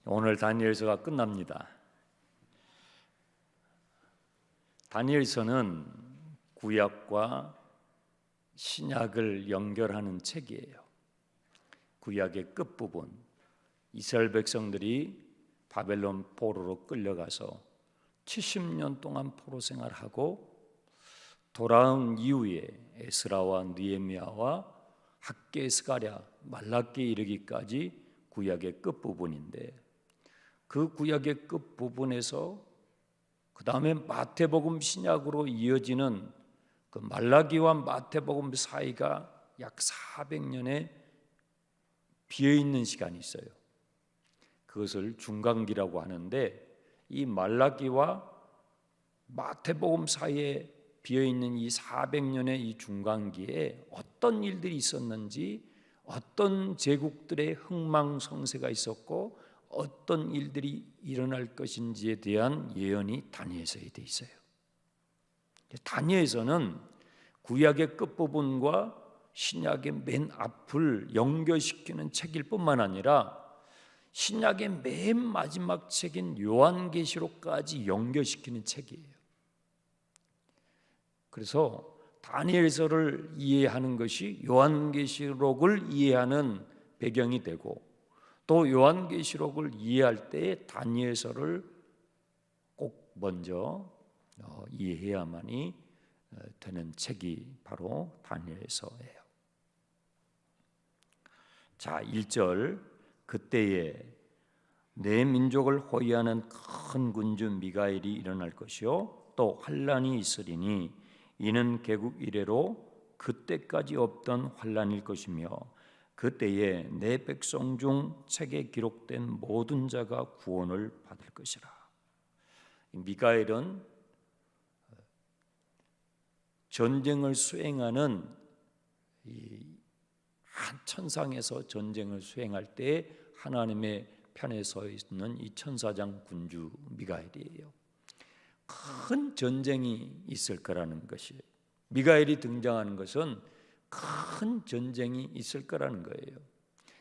오늘 다니엘서가 끝납니다. 다니엘서는 구약과 신약을 연결하는 책이에요. 구약의 끝부분, 이스라엘 백성들이 바벨론 포로로 끌려가서 70년 동안 포로 생활하고 돌아온 이후에 에스라와 느헤미야와 학개, 스가랴, 말라기에 이르기까지 구약의 끝부분인데, 그 구약의 끝부분에서 그 다음에 마태복음 신약으로 이어지는 그 말라기와 마태복음 사이가 약 400년의 비어있는 시간이 있어요. 그것을 중간기라고 하는데, 이 말라기와 마태복음 사이에 비어있는 이 400년의 이 중간기에 어떤 일들이 있었는지, 어떤 제국들의 흥망성쇠가 있었고 어떤 일들이 일어날 것인지에 대한 예언이 다니엘서에 돼 있어요. 다니엘서는 구약의 끝부분과 신약의 맨 앞을 연결시키는 책일 뿐만 아니라 신약의 맨 마지막 책인 요한계시록까지 연결시키는 책이에요. 그래서 다니엘서를 이해하는 것이 요한계시록을 이해하는 배경이 되고, 또 요한계시록을 이해할 때 다니엘서를 꼭 먼저 이해해야만이 되는 책이 바로 다니엘서예요. 자, 1절, 그때에 내 민족을 호위하는 큰 군주 미가엘이 일어날 것이요 또 환란이 있으리니 이는 개국 이래로 그때까지 없던 환란일 것이며 그때에 내 백성 중 책에 기록된 모든 자가 구원을 받을 것이라. 미가엘은 전쟁을 수행하는 한 천상에서 전쟁을 수행할 때 하나님의 편에 서 있는 이 천사장 군주 미가엘이에요. 큰 전쟁이 있을 거라는 것이, 미가엘이 등장하는 것은 큰 전쟁이 있을 거라는 거예요.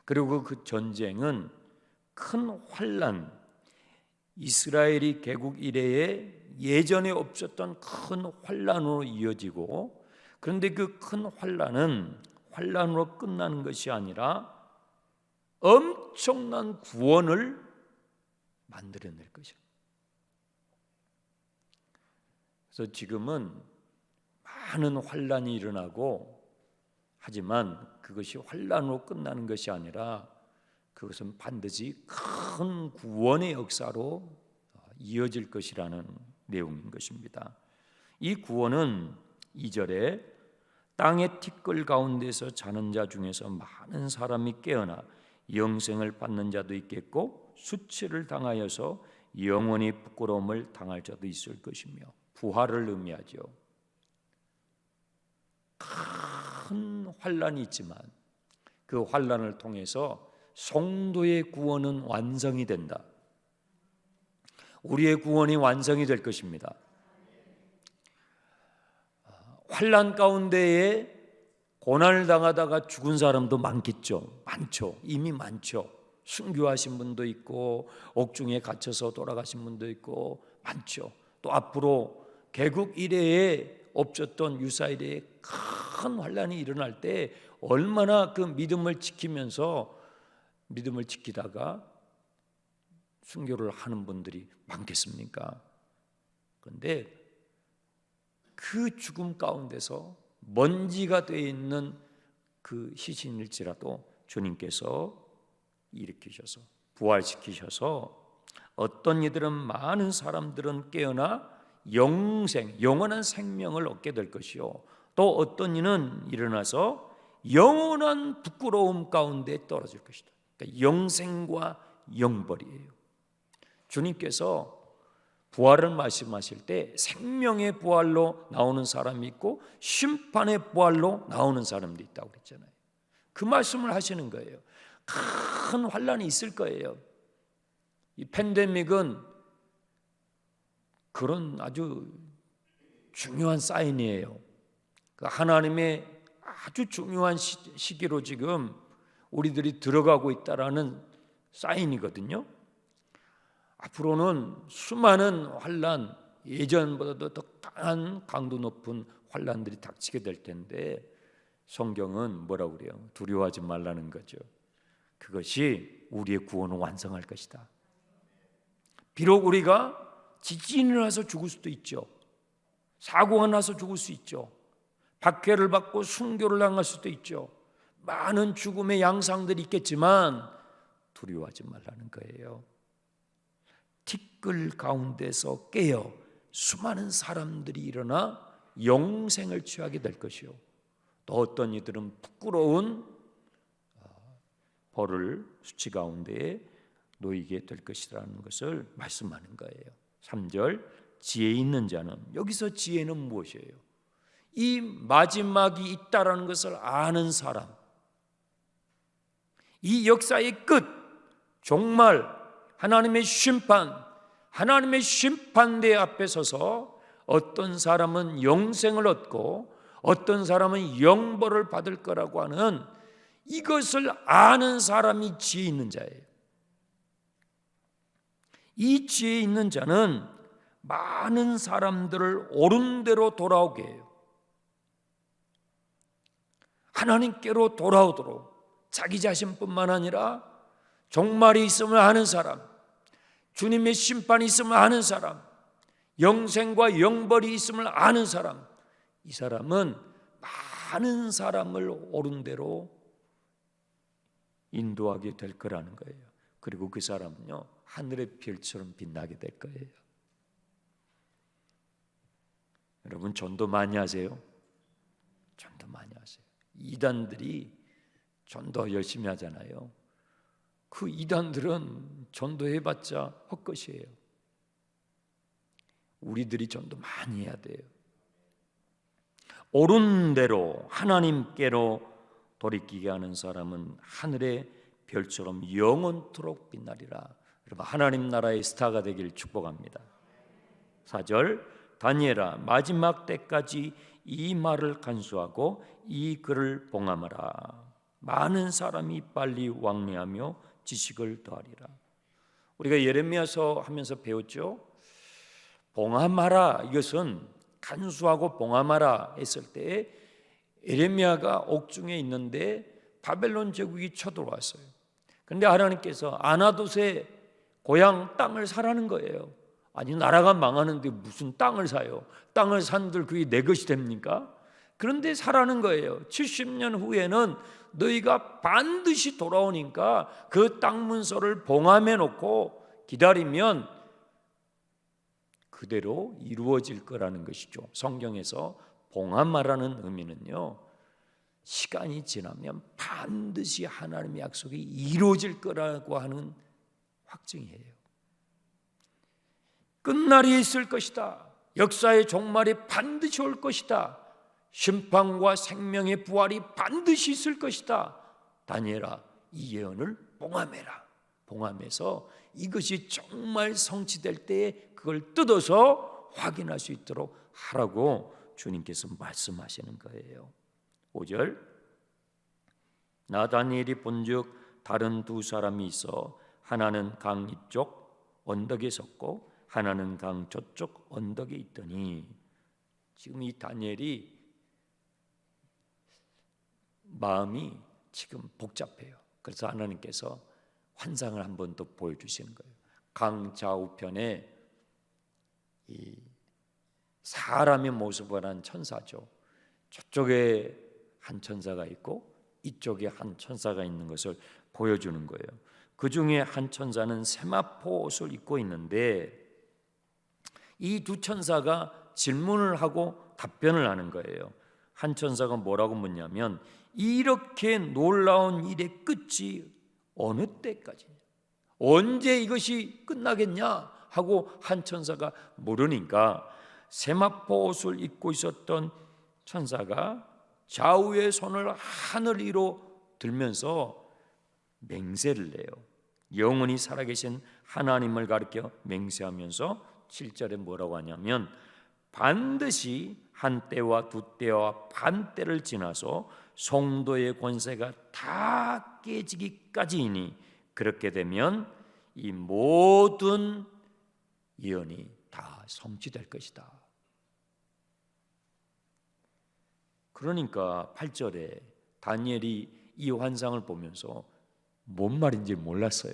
그리고 그 전쟁은 큰 환란, 이스라엘이 개국 이래에 예전에 없었던 큰 환란으로 이어지고, 그런데 그 큰 환란은 환란으로 끝나는 것이 아니라 엄청난 구원을 만들어낼 것입니다. 그래서 지금은 많은 환란이 일어나고, 하지만 그것이 환란으로 끝나는 것이 아니라 그것은 반드시 큰 구원의 역사로 이어질 것이라는 내용인 것입니다. 이 구원은 2절에 땅의 티끌 가운데서 자는 자 중에서 많은 사람이 깨어나 영생을 받는 자도 있겠고 수치를 당하여서 영원히 부끄러움을 당할 자도 있을 것이며, 부활을 의미하죠. 큰 환란이 있지만 그 환란을 통해서 성도의 구원은 완성이 된다. 우리의 구원이 완성이 될 것입니다. 환란 가운데에 고난을 당하다가 죽은 사람도 많겠죠. 많죠. 이미 많죠. 순교하신 분도 있고 옥중에 갇혀서 돌아가신 분도 있고 많죠. 또 앞으로 개국 이래에 없었던 유사일에 큰 환란이 일어날 때 얼마나 그 믿음을 지키면서 믿음을 지키다가 순교를 하는 분들이 많겠습니까? 그런데 그 죽음 가운데서 먼지가 되어 있는 그 시신일지라도 주님께서 일으키셔서 부활시키셔서 어떤 이들은, 많은 사람들은 깨어나 영생, 영원한 생명을 얻게 될 것이요 또 어떤 이는 일어나서 영원한 부끄러움 가운데 떨어질 것이다. 그러니까 영생과 영벌이에요. 주님께서 부활을 말씀하실 때 생명의 부활로 나오는 사람이 있고 심판의 부활로 나오는 사람도 있다고 그랬잖아요. 그 말씀을 하시는 거예요. 큰 환란이 있을 거예요. 이 팬데믹은 그런 아주 중요한 사인이에요. 하나님의 아주 중요한 시기로 지금 우리들이 들어가고 있다라는 사인이거든요. 앞으로는 수많은 환난, 예전보다도 더 강한 강도 높은 환난들이 닥치게 될 텐데 성경은 뭐라고 그래요? 두려워하지 말라는 거죠. 그것이 우리의 구원을 완성할 것이다. 비록 우리가 지진이 나서 죽을 수도 있죠. 사고가 나서 죽을 수 있죠. 박해를 받고 순교를 당할 수도 있죠. 많은 죽음의 양상들이 있겠지만 두려워하지 말라는 거예요. 티끌 가운데서 깨어 수많은 사람들이 일어나 영생을 취하게 될 것이요, 또 어떤 이들은 부끄러운 벌을 수치 가운데에 놓이게 될 것이라는 것을 말씀하는 거예요. 3절, 지혜 있는 자는, 여기서 지혜는 무엇이에요? 이 마지막이 있다라는 것을 아는 사람, 이 역사의 끝, 종말, 하나님의 심판대 앞에 서서 어떤 사람은 영생을 얻고 어떤 사람은 영벌을 받을 거라고 하는 이것을 아는 사람이 지혜 있는 자예요. 이 지혜 있는 자는 많은 사람들을 옳은 대로 돌아오게 해요. 하나님께로 돌아오도록, 자기 자신뿐만 아니라 종말이 있음을 아는 사람, 주님의 심판이 있음을 아는 사람, 영생과 영벌이 있음을 아는 사람, 이 사람은 많은 사람을 옳은 대로 인도하게 될 거라는 거예요. 그리고 그 사람은요, 하늘의 별처럼 빛나게 될 거예요. 여러분, 전도 많이 하세요? 전도 많이 하세요. 이단들이 전도 열심히 하잖아요. 그 이단들은 전도해봤자 헛것이에요. 우리들이 전도 많이 해야 돼요. 옳은 대로 하나님께로 돌이키게 하는 사람은 하늘의 별처럼 영원토록 빛나리라. 여러분, 하나님 나라의 스타가 되길 축복합니다. 4절, 다니엘아, 마지막 때까지 이 말을 간수하고 이 글을 봉함하라. 많은 사람이 빨리 왕래하며 지식을 더하리라. 우리가 예레미야서 하면서 배웠죠. 봉함하라, 이것은 간수하고 봉함하라 했을 때 예레미야가 옥중에 있는데 바벨론 제국이 쳐들어왔어요. 그런데 하나님께서 아나돗의 고향 땅을 사라는 거예요. 아니, 나라가 망하는데 무슨 땅을 사요? 땅을 산들 그게 내 것이 됩니까? 그런데 사라는 거예요. 70년 후에는 너희가 반드시 돌아오니까 그 땅 문서를 봉함해 놓고 기다리면 그대로 이루어질 거라는 것이죠. 성경에서 봉함하라는 의미는요, 시간이 지나면 반드시 하나님의 약속이 이루어질 거라고 하는 확증이에요. 끝날이 있을 것이다. 역사의 종말이 반드시 올 것이다. 심판과 생명의 부활이 반드시 있을 것이다. 다니엘아, 이 예언을 봉함해라. 봉함해서 이것이 정말 성취될 때에 그걸 뜯어서 확인할 수 있도록 하라고 주님께서 말씀하시는 거예요. 5절, 나 다니엘이 본즉 다른 두 사람이 있어 하나는 강 이쪽 언덕에 섰고 하나는 강 저쪽 언덕에 있더니, 지금 이 다니엘이 마음이 지금 복잡해요. 그래서 하나님께서 환상을 한 번 더 보여주시는 거예요. 강 좌우편에 이 사람의 모습을 한 천사죠. 저쪽에 한 천사가 있고 이쪽에 한 천사가 있는 것을 보여주는 거예요. 그 중에 한 천사는 세마포 옷을 입고 있는데 이 두 천사가 질문을 하고 답변을 하는 거예요. 한 천사가 뭐라고 묻냐면, 이렇게 놀라운 일의 끝이 어느 때까지, 언제 이것이 끝나겠냐 하고 한 천사가 물으니까 세마포 옷을 입고 있었던 천사가 좌우의 손을 하늘 위로 들면서 맹세를 해요. 영원히 살아계신 하나님을 가리켜 맹세하면서 7절에 뭐라고 하냐면, 반드시 한 때와 두 때와 반 때를 지나서 성도의 권세가 다 깨지기까지이니, 그렇게 되면 이 모든 예언이 다 성취될 것이다. 그러니까 8절에 다니엘이 이 환상을 보면서 뭔 말인지 몰랐어요.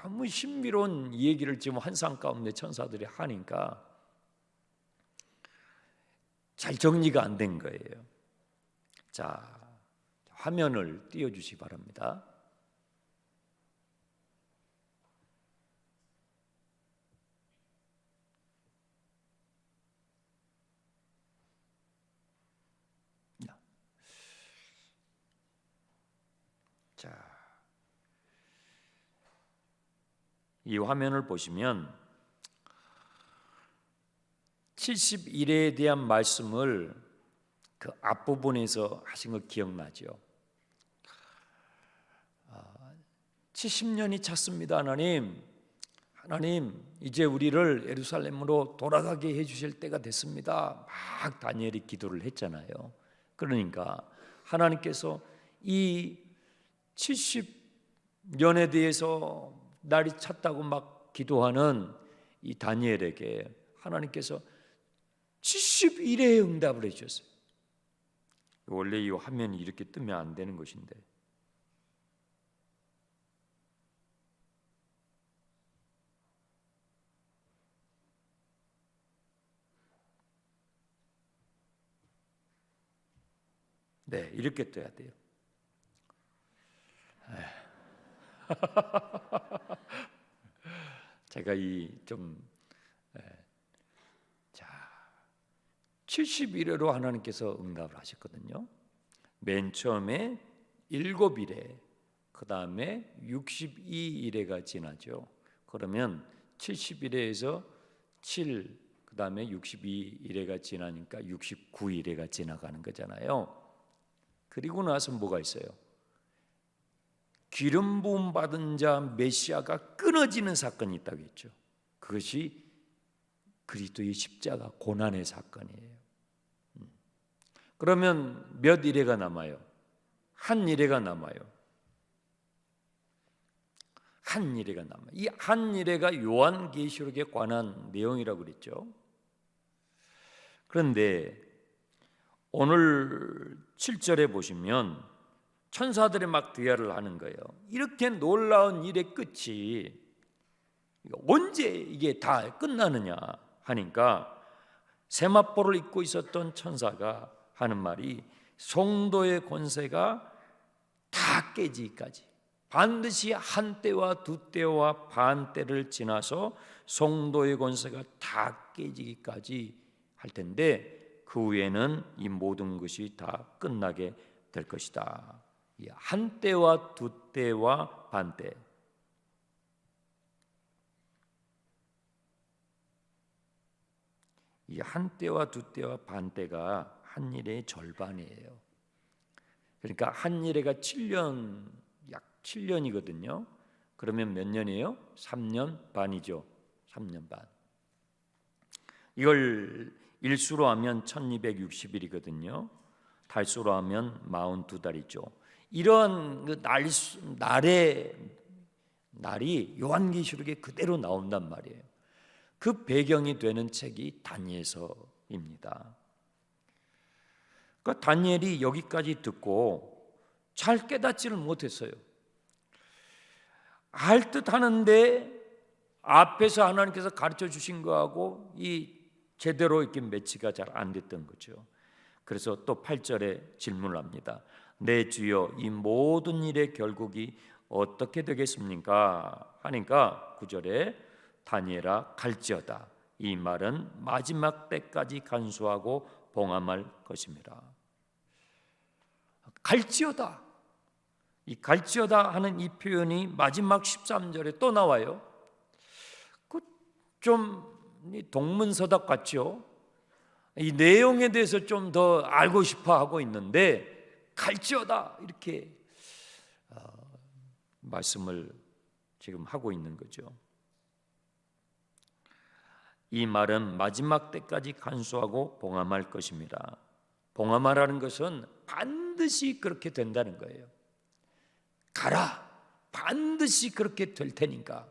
너무 신비로운 얘기를 지금 환상 가운데 천사들이 하니까 잘 정리가 안 된 거예요. 자, 화면을 띄워주시기 바랍니다. 자, 이 화면을 보시면 71회에 대한 말씀을 그 앞부분에서 하신 거 기억나죠? 70년이 찼습니다. 하나님 이제 우리를 예루살렘으로 돌아가게 해주실 때가 됐습니다. 막 다니엘이 기도를 했잖아요. 그러니까 하나님께서 이 70년에 대해서 날이 찼다고 막 기도하는 이 다니엘에게 하나님께서 71회의 응답을 해주셨어요. 원래 이 화면이 이렇게 뜨면 안 되는 것인데 네, 이렇게 떠야 돼요. 제가 자 71회로 하나님께서 응답을 하셨거든요. 맨 처음에 7일에 그 다음에 62일에가 지나죠. 그러면 71회에서 7, 그 다음에 62일에가 지나니까 69일에가 지나가는 거잖아요. 그리고 나서 뭐가 있어요? 기름 부음 받은 자 메시아가 끊어지는 사건이 있다고 했죠. 그것이 그리스도의 십자가 고난의 사건이에요. 그러면 몇 일회가 남아요? 한 일회가 남아요. 한 일회가 남아요. 이 한 일회가 요한계시록에 관한 내용이라고 그랬죠. 그런데 오늘 7절에 보시면 천사들이 막 대화를 하는 거예요. 이렇게 놀라운 일의 끝이 언제 이게 다 끝나느냐 하니까 세마포를 입고 있었던 천사가 하는 말이 성도의 권세가 다 깨지기까지 반드시 한 때와 두 때와 반 때를 지나서 성도의 권세가 다 깨지기까지 할 텐데 그 후에는 이 모든 것이 다 끝나게 될 것이다. 한 때와 두 때와 반 때. 이 한 때와 두 때와 반 때가 한 일의 절반이에요. 그러니까 한 일회가 7년, 약 7년이거든요. 그러면 몇 년이에요? 3년 반이죠. 3년 반. 이걸 일수로 하면 1260일이거든요. 달수로 하면 42달이죠. 이런 그 날이 요한계시록에 그대로 나온단 말이에요. 그 배경이 되는 책이 다니엘서입니다. 그러니까 다니엘이 여기까지 듣고 잘 깨닫지를 못했어요. 알 듯 하는데 앞에서 하나님께서 가르쳐 주신 거하고 이 제대로 이렇게 매치가 잘 안 됐던 거죠. 그래서 또 8절에 질문을 합니다. 내 주여 이 모든 일의 결국이 어떻게 되겠습니까? 하니까 9절에 다니엘아 갈지어다. 이 말은 마지막 때까지 간수하고 봉함할 것입니다. 갈지어다. 이 갈지어다 하는 이 표현이 마지막 13절에 또 나와요. 좀 동문서답 같죠? 이 내용에 대해서 좀 더 알고 싶어 하고 있는데 갈지어다 이렇게 말씀을 지금 하고 있는 거죠. 이 말은 마지막 때까지 간수하고 봉함할 것입니다. 봉함하라는 것은 반드시 그렇게 된다는 거예요. 가라. 반드시 그렇게 될 테니까.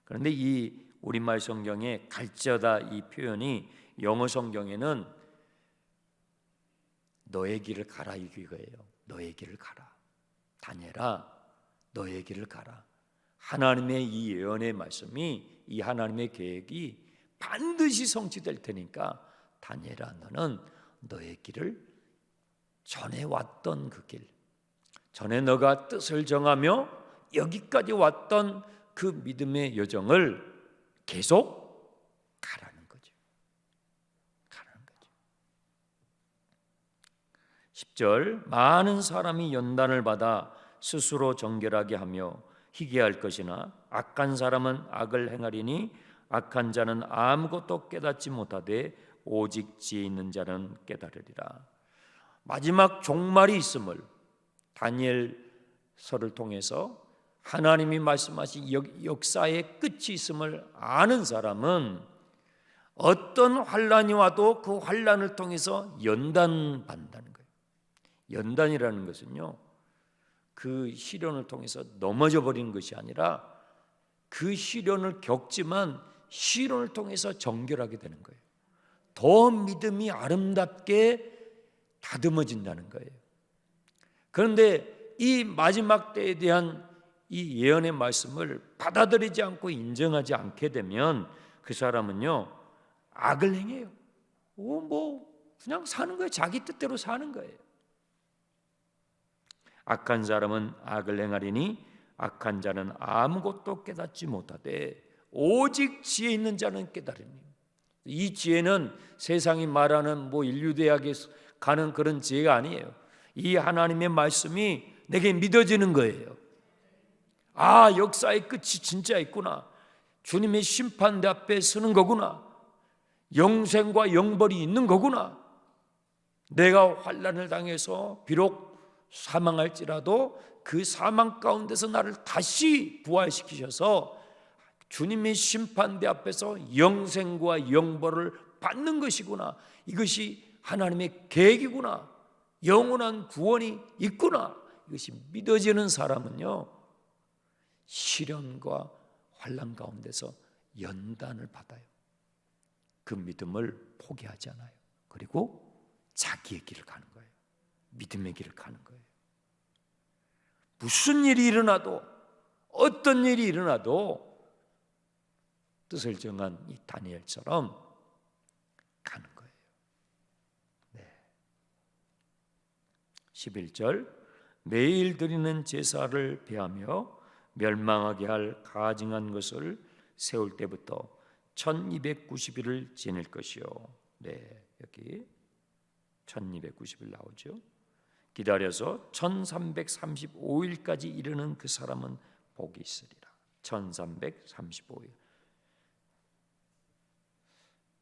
그런데 이 우리말 성경에 갈지어다 이 표현이 영어 성경에는 너의 길을 가라 이거예요. 너의 길을 가라. 다니엘아, 너의 길을 가라. 하나님의 이 예언의 말씀이, 이 하나님의 계획이 반드시 성취될 테니까 다니엘아, 너는 너의 길을 전에 왔던 그 길, 전에 너가 뜻을 정하며 여기까지 왔던 그 믿음의 여정을 계속 가라는 거죠. 가라는 거죠. 10절, 많은 사람이 연단을 받아 스스로 정결하게 하며 희귀할 것이나 악한 사람은 악을 행하리니 악한 자는 아무것도 깨닫지 못하되 오직 지혜 있는 자는 깨달으리라. 마지막 종말이 있음을 다니엘서를 통해서 하나님이 말씀하신 역사의 끝이 있음을 아는 사람은 어떤 환란이 와도 그 환란을 통해서 연단받는다는 거예요. 연단이라는 것은요, 그 시련을 통해서 넘어져 버리는 것이 아니라 그 시련을 겪지만 시련을 통해서 정결하게 되는 거예요. 더 믿음이 아름답게 다듬어진다는 거예요. 그런데 이 마지막 때에 대한 이 예언의 말씀을 받아들이지 않고 인정하지 않게 되면 그 사람은요, 악을 행해요. 그냥 사는 거예요. 자기 뜻대로 사는 거예요. 악한 사람은 악을 행하리니 악한 자는 아무것도 깨닫지 못하되 오직 지혜 있는 자는 깨달으니. 이 지혜는 세상이 말하는 인류대학에 가는 그런 지혜가 아니에요. 이 하나님의 말씀이 내게 믿어지는 거예요. 아, 역사의 끝이 진짜 있구나. 주님의 심판대 앞에 서는 거구나. 영생과 영벌이 있는 거구나. 내가 환난을 당해서 비록 사망할지라도 그 사망 가운데서 나를 다시 부활시키셔서 주님의 심판대 앞에서 영생과 영벌을 받는 것이구나. 이것이 하나님의 계획이구나. 영원한 구원이 있구나. 이것이 믿어지는 사람은요, 시련과 환난 가운데서 연단을 받아요. 그 믿음을 포기하지 않아요. 그리고 자기의 길을 가는 거예요. 믿음의 길을 가는 거예요. 무슨 일이 일어나도, 어떤 일이 일어나도 뜻을 정한 이 다니엘처럼 가는 거예요. 네. 11절, 매일 드리는 제사를 배하며 멸망하게 할 가증한 것을 세울 때부터 1290일을 지낼 것이요. 네, 여기 1290일 나오죠. 기다려서 1335일까지 이르는 그 사람은 복이 있으리라. 1335일.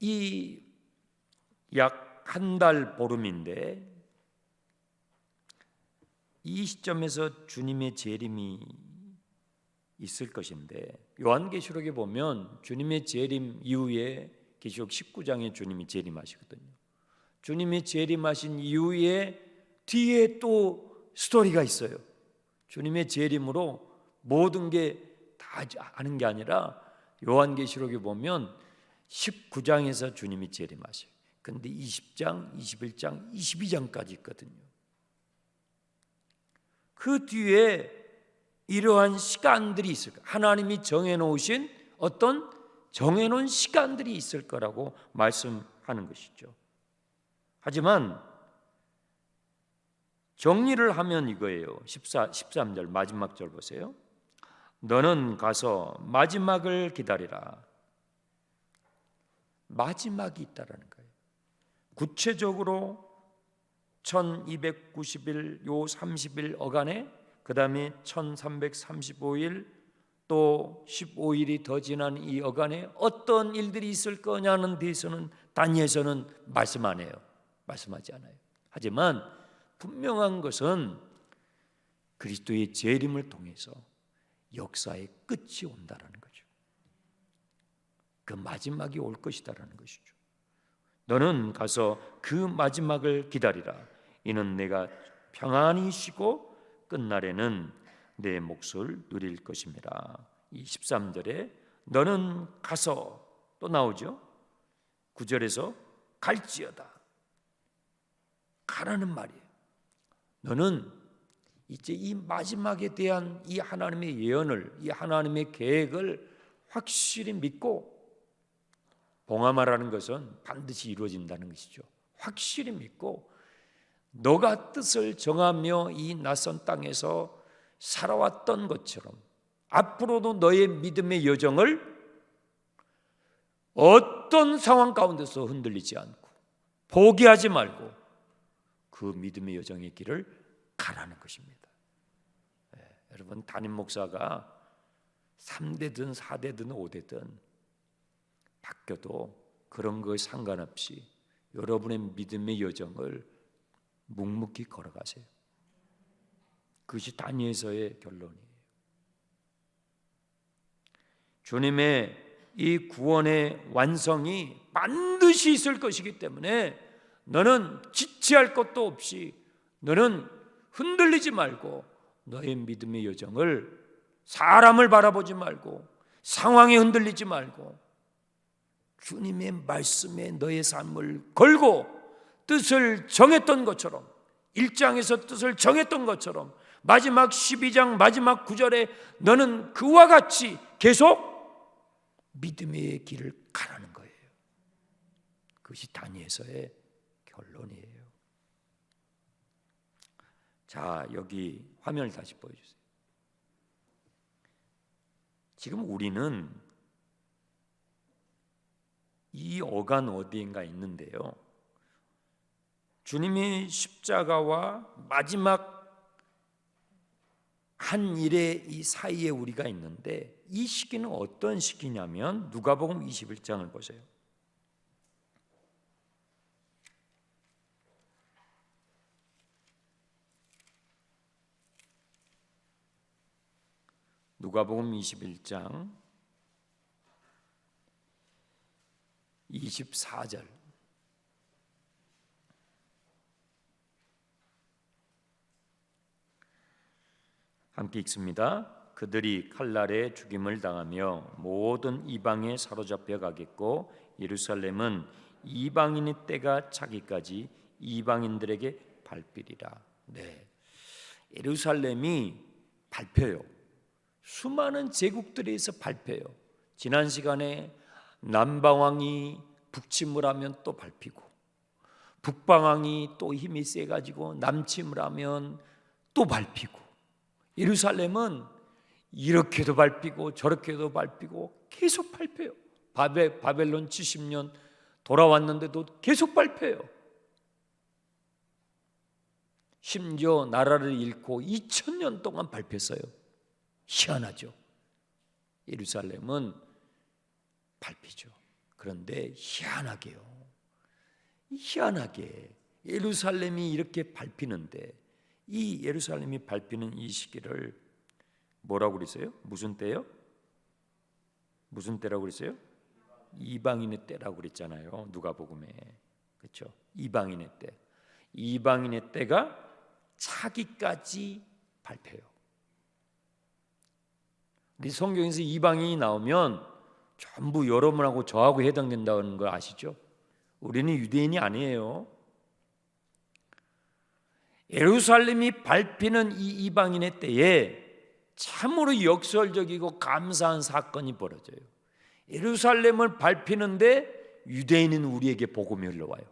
이 약 한 달 보름인데 이 시점에서 주님의 재림이 있을 것인데, 요한계시록에 보면 주님의 재림 이후에 계시록 19장에 주님이 재림하시거든요. 주님이 재림하신 이후에 뒤에 또 스토리가 있어요. 주님의 재림으로 모든 게 다 아는 게 아니라 요한계시록에 보면 19장에서 주님이 재림하셔요. 그런데 20장, 21장, 22장까지 있거든요. 그 뒤에 이러한 시간들이 있을 거예요. 하나님이 정해놓으신 어떤 정해놓은 시간들이 있을 거라고 말씀하는 것이죠. 하지만 정리를 하면 이거예요. 13절 마지막 절 보세요. 너는 가서 마지막을 기다리라. 마지막이 있다라는 거예요. 구체적으로 1290일 요 30일 어간에, 그 다음에 1335일 또 15일이 더 지난 이 어간에 어떤 일들이 있을 거냐는 데서는 다니엘서는 말씀 안 해요. 말씀하지 않아요. 하지만 분명한 것은 그리스도의 재림을 통해서 역사의 끝이 온다라는 거죠. 그 마지막이 올 것이다라는 것이죠. 너는 가서 그 마지막을 기다리라. 이는 내가 평안히 쉬고 끝날에는 내 몫을 누릴 것임이라. 이 13절에 너는 가서, 또 나오죠. 9절에서 갈지어다. 가라는 말이에요. 너는 이제 이 마지막에 대한 이 하나님의 예언을, 이 하나님의 계획을 확실히 믿고, 봉하마라는 것은 반드시 이루어진다는 것이죠. 확실히 믿고 너가 뜻을 정하며 이 낯선 땅에서 살아왔던 것처럼 앞으로도 너의 믿음의 여정을 어떤 상황 가운데서 흔들리지 않고 포기하지 말고 그 믿음의 여정의 길을 가라는 것입니다. 여러분, 담임 목사가 3대든 4대든 5대든 바뀌어도 그런 거에 상관없이 여러분의 믿음의 여정을 묵묵히 걸어가세요. 그것이 다니엘서의 결론이에요. 주님의 이 구원의 완성이 반드시 있을 것이기 때문에 너는 지체할 것도 없이, 너는 흔들리지 말고 너의 믿음의 여정을, 사람을 바라보지 말고 상황에 흔들리지 말고 주님의 말씀에 너의 삶을 걸고 뜻을 정했던 것처럼, 1장에서 뜻을 정했던 것처럼 마지막 12장 마지막 9절에 너는 그와 같이 계속 믿음의 길을 가라는 거예요. 그것이 다니엘서의 결론이에요. 자, 여기 화면을 다시 보여주세요. 지금 우리는 이 어간 어디인가 있는데요, 주님의 십자가와 마지막 한 일의 이 사이에 우리가 있는데, 이 시기는 어떤 시기냐면 누가복음 21장을 보세요. 누가복음 21장 24절. 함께 읽습니다. 그들이 칼날에 죽임을 당하며 모든 이방에 사로잡혀 가겠고 예루살렘은 이방인의 때가 차기까지 이방인들에게 밟히리라. 네, 예루살렘이 밟혀요. 수많은 제국들에서 밟혀요. 지난 시간에 남방왕이 북침을 하면 또 밟히고, 북방왕이 또 힘이 세가지고 남침을 하면 또 밟히고, 예루살렘은 이렇게도 밟히고 저렇게도 밟히고 계속 밟혀요. 바벨론 70년 돌아왔는데도 계속 밟혀요. 심지어 나라를 잃고 2000년 동안 밟혔어요. 희한하죠. 예루살렘은 밟히죠. 그런데 희한하게 예루살렘이 이렇게 밟히는데, 이 예루살렘이 밟히는 이 시기를 뭐라고 그랬어요? 무슨 때요? 무슨 때라고 그랬어요? 이방인의 때라고 그랬잖아요. 누가복음에. 그렇죠? 이방인의 때. 이방인의 때가 차기까지 밟혀요. 우리 성경에서 이방인이 나오면 전부 여러분하고 저하고 해당된다는 거 아시죠? 우리는 유대인이 아니에요. 예루살렘이 밟히는 이 이방인의 때에 참으로 역설적이고 감사한 사건이 벌어져요. 예루살렘을 밟히는데 유대인은 우리에게 복음이 흘러와요.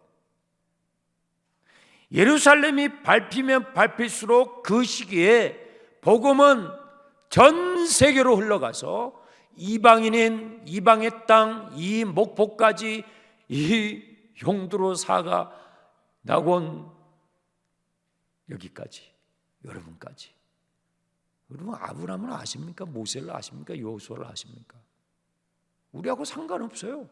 예루살렘이 밟히면 밟힐수록 그 시기에 복음은 전 세계로 흘러가서 이방인인 이방의 땅, 이 목포까지, 이 용두로 사가 낙원 여기까지, 여러분까지. 여러분, 아브라함을 아십니까? 모세를 아십니까? 여호수아를 아십니까? 우리하고 상관없어요.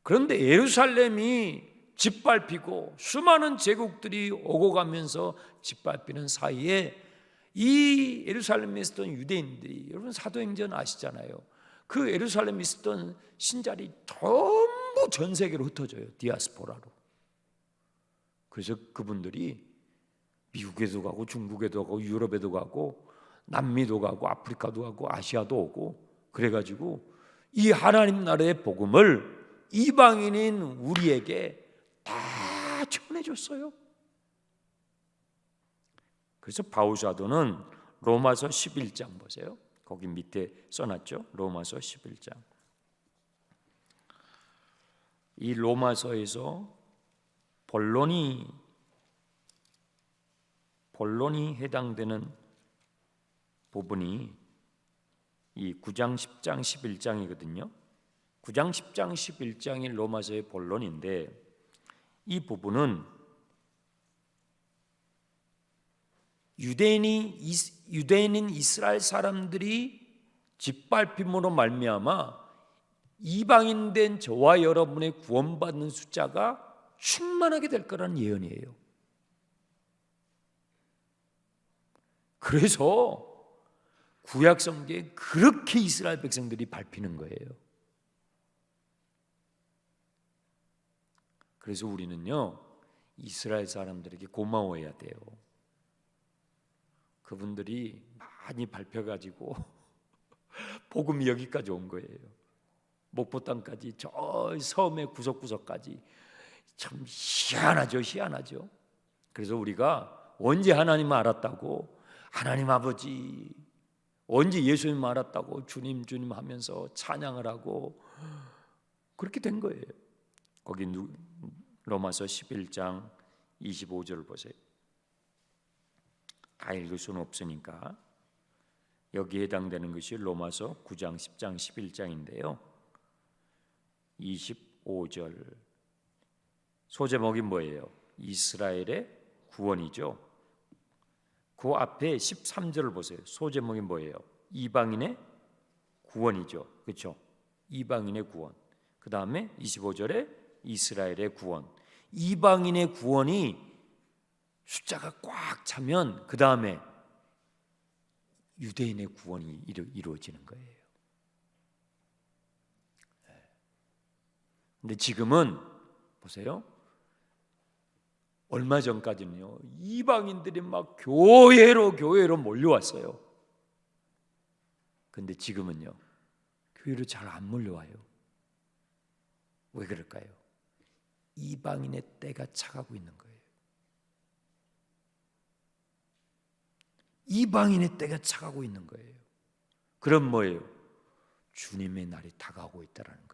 그런데 예루살렘이 짓밟히고 수많은 제국들이 오고 가면서 짓밟히는 사이에 이 예루살렘에 있었던 유대인들이, 여러분 사도행전 아시잖아요. 그 예루살렘에 있었던 신자들이 전부 전 세계로 흩어져요. 디아스포라로. 그래서 그분들이 미국에도 가고 중국에도 가고 유럽에도 가고 남미도 가고 아프리카도 가고 아시아도 오고 그래가지고 이 하나님 나라의 복음을 이방인인 우리에게 다 전해줬어요. 그래서 바울 사도는 로마서 11장 보세요. 거기 밑에 써놨죠. 로마서 11장. 이 로마서에서 본론이 해당되는 부분이 이 9장, 10장, 11장이거든요. 9장, 10장, 11장이 로마서의 본론인데 이 부분은 유대인인 이스라엘 사람들이 짓밟힘으로 말미암아 이방인된 저와 여러분의 구원받는 숫자가 충만하게 될 거라는 예언이에요. 그래서 구약 성경에 그렇게 이스라엘 백성들이 밟히는 거예요. 그래서 우리는요 이스라엘 사람들에게 고마워해야 돼요. 그분들이 많이 밟혀가지고 복음이 여기까지 온 거예요. 목포 땅까지 저 섬의 구석구석까지. 참 희한하죠. 그래서 우리가 언제 하나님 알았다고, 하나님 아버지 언제 예수님 알았다고 주님 하면서 찬양을 하고 그렇게 된 거예요. 거기 로마서 11장 25절 보세요. 다 읽을 수는 없으니까 여기에 해당되는 것이 로마서 9장, 10장, 11장인데요. 25절 소제목이 뭐예요? 이스라엘의 구원이죠. 그 앞에 13절을 보세요. 소제목이 뭐예요? 이방인의 구원이죠. 그렇죠? 이방인의 구원. 그 다음에 25절에 이스라엘의 구원. 이방인의 구원이 숫자가 꽉 차면 그 다음에 유대인의 구원이 이루어지는 거예요. 근데 지금은 보세요. 얼마 전까지는요 이방인들이 막 교회로 몰려왔어요. 근데 지금은요 교회로 잘 안 몰려와요. 왜 그럴까요? 이방인의 때가 차가고 있는 거예요. 이방인의 때가 차가고 있는 거예요. 그럼 뭐예요? 주님의 날이 다가오고 있다는 거예요.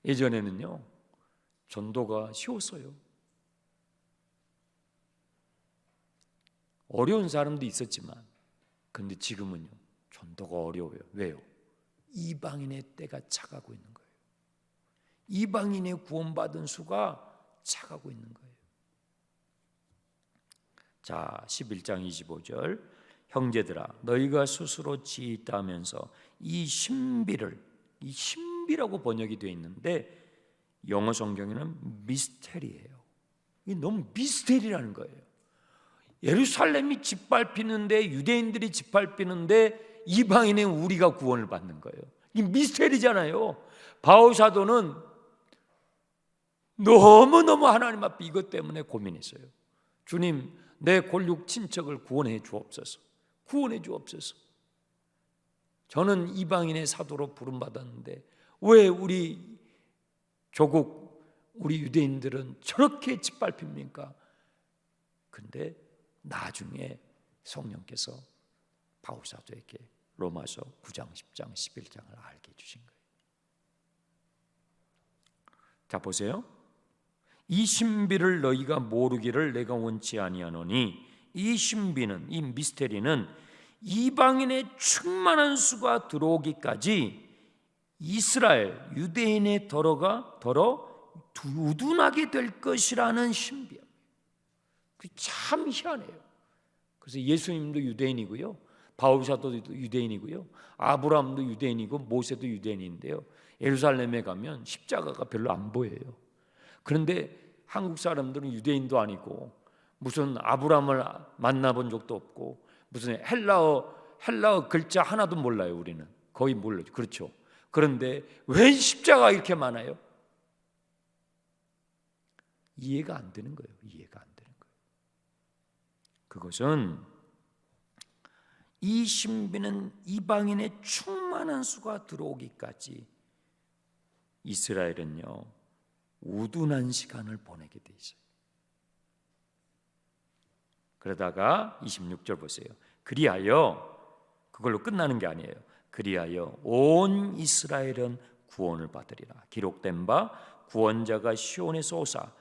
예전에는요 전도가 쉬웠어요. 어려운 사람도 있었지만 근데 지금은요 전도가 어려워요. 왜요? 이방인의 때가 차가고 있는 거예요. 이방인의 구원받은 수가 차가고 있는 거예요. 자 11장 25절 형제들아 너희가 스스로 지있다면서 이 신비라고 번역이 되어 있는데 영어 성경에는 미스테리예요. 이게 너무 미스테리라는 거예요. 예루살렘이 짓밟히는데 유대인들이 짓밟히는데 이방인의 우리가 구원을 받는 거예요. 이 미스테리잖아요. 바울 사도는 너무너무 하나님 앞에 이것 때문에 고민했어요. 주님 내 골육 친척을 구원해 주옵소서. 구원해 주옵소서. 저는 이방인의 사도로 부름받았는데 왜 우리 조국 우리 유대인들은 저렇게 짓밟힙니까? 근데 나중에 성령께서 바울 사도에게 로마서 9장, 10장, 11장을 알게 해주신 거예요. 자 보세요. 이 신비를 너희가 모르기를 내가 원치 아니하노니 이 신비는 이 미스테리는 이방인의 충만한 수가 들어오기까지 이스라엘 유대인의 더러 두둔하게 될 것이라는 신비함. 참 희한해요. 그래서 예수님도 유대인이고요, 바울 사도도 유대인이고요, 아브라함도 유대인이고 모세도 유대인인데요. 예루살렘에 가면 십자가가 별로 안 보여요. 그런데 한국 사람들은 유대인도 아니고 무슨 아브라함을 만나본 적도 없고 무슨 헬라어 글자 하나도 몰라요. 우리는 거의 몰라요. 그렇죠? 그런데 왜 십자가 이렇게 많아요? 이해가 안 되는 거예요. 이해가 안 되는 거예요. 그것은 이 신비는 이방인의 충만한 수가 들어오기까지 이스라엘은요 우둔한 시간을 보내게 돼 있어요. 그러다가 26절 보세요. 그리하여, 그걸로 끝나는 게 아니에요. 그리하여 온 이스라엘은 구원을 받으리라. 기록된 바 구원자가 시온에서 오사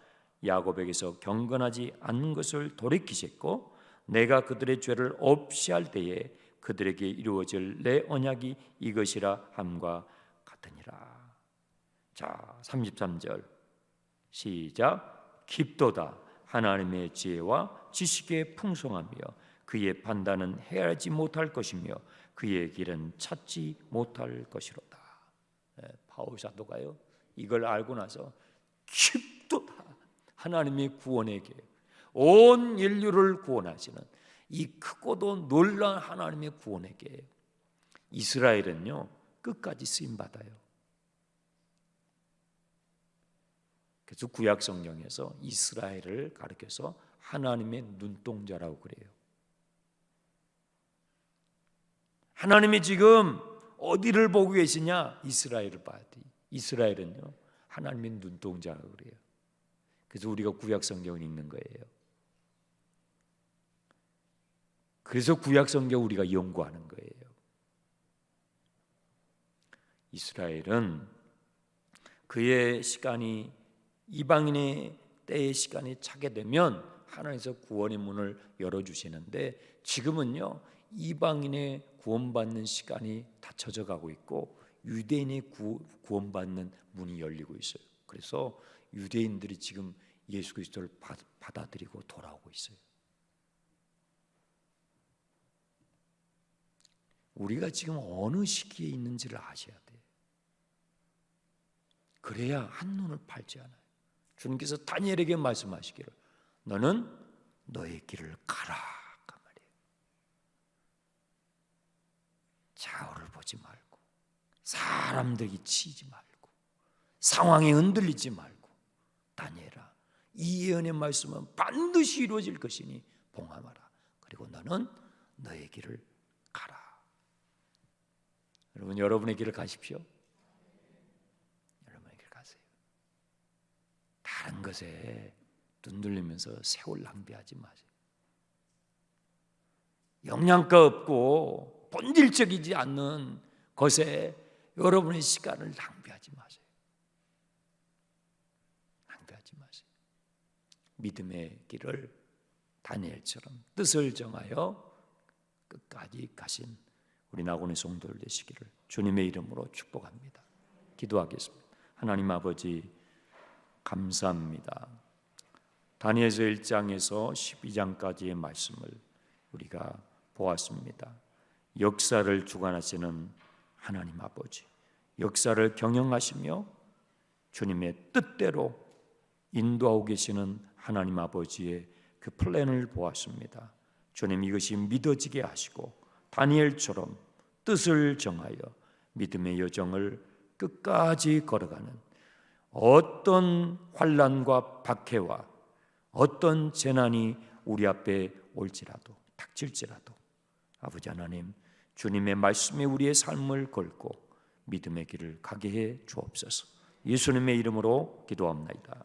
야곱에게서 경건하지 않는 것을 돌이키셨고 내가 그들의 죄를 없이 할 때에 그들에게 이루어질 내 언약이 이것이라 함과 같으니라. 자, 33절 시작. 깊도다 하나님의 지혜와 지식의 풍성하며 그의 판단은 헤아리지 못할 것이며 그의 길은 찾지 못할 것이로다. 바울 사도가요 이걸 알고 나서 깊도다 하나님의 구원의 계획, 온 인류를 구원하시는 이 크고도 놀라운 하나님의 구원의 계획, 이스라엘은요 끝까지 쓰임 받아요. 그래서 구약 성경에서 이스라엘을 가리켜서 하나님의 눈동자라고 그래요. 하나님이 지금 어디를 보고 계시냐? 이스라엘을 봐야 돼. 이스라엘은요 하나님의 눈동자라고 그래요. 그래서 우리가 구약 성경을 읽는 거예요. 그래서 구약 성경 우리가 연구하는 거예요. 이스라엘은 그의 시간이 이방인의 때의 시간이 차게 되면 하나님께서 구원의 문을 열어주시는데 지금은요 이방인의 구원받는 시간이 닫혀져 가고 있고 유대인의 구원받는 문이 열리고 있어요. 그래서 유대인들이 지금 예수 그리스도를 받아들이고 돌아오고 있어요. 우리가 지금 어느 시기에 있는지를 아셔야 돼요. 그래야 한눈을 팔지 않아요. 주님께서 다니엘에게 말씀하시기를 너는 너의 길을 가라 그 말이에요. 좌우를 보지 말고 사람들이 치지 말고 상황에 흔들리지 말고 다니엘아 이 예언의 말씀은 반드시 이루어질 것이니 봉함하라. 그리고 너는 너의 길을 가라. 여러분 여러분의 길을 가십시오. 여러분의 길을 가세요. 다른 것에 눈 돌리면서 세월 낭비하지 마세요. 영양가 없고 본질적이지 않는 것에 여러분의 시간을 낭비하지 마세요. 낭비하지 마세요. 믿음의 길을 다니엘처럼 뜻을 정하여 끝까지 가신 우리 나고네 성도들 되시기를 주님의 이름으로 축복합니다. 기도하겠습니다. 하나님 아버지 감사합니다. 다니엘서 1장에서 12장까지의 말씀을 우리가 보았습니다. 역사를 주관하시는 하나님 아버지, 역사를 경영하시며 주님의 뜻대로 인도하고 계시는 하나님 아버지의 그 플랜을 보았습니다. 주님 이것이 믿어지게 하시고 다니엘처럼 뜻을 정하여 믿음의 여정을 끝까지 걸어가는 어떤 환난과 박해와 어떤 재난이 우리 앞에 올지라도 닥칠지라도 아버지 하나님 주님의 말씀에 우리의 삶을 걸고 믿음의 길을 가게 해 주옵소서. 예수님의 이름으로 기도합니다.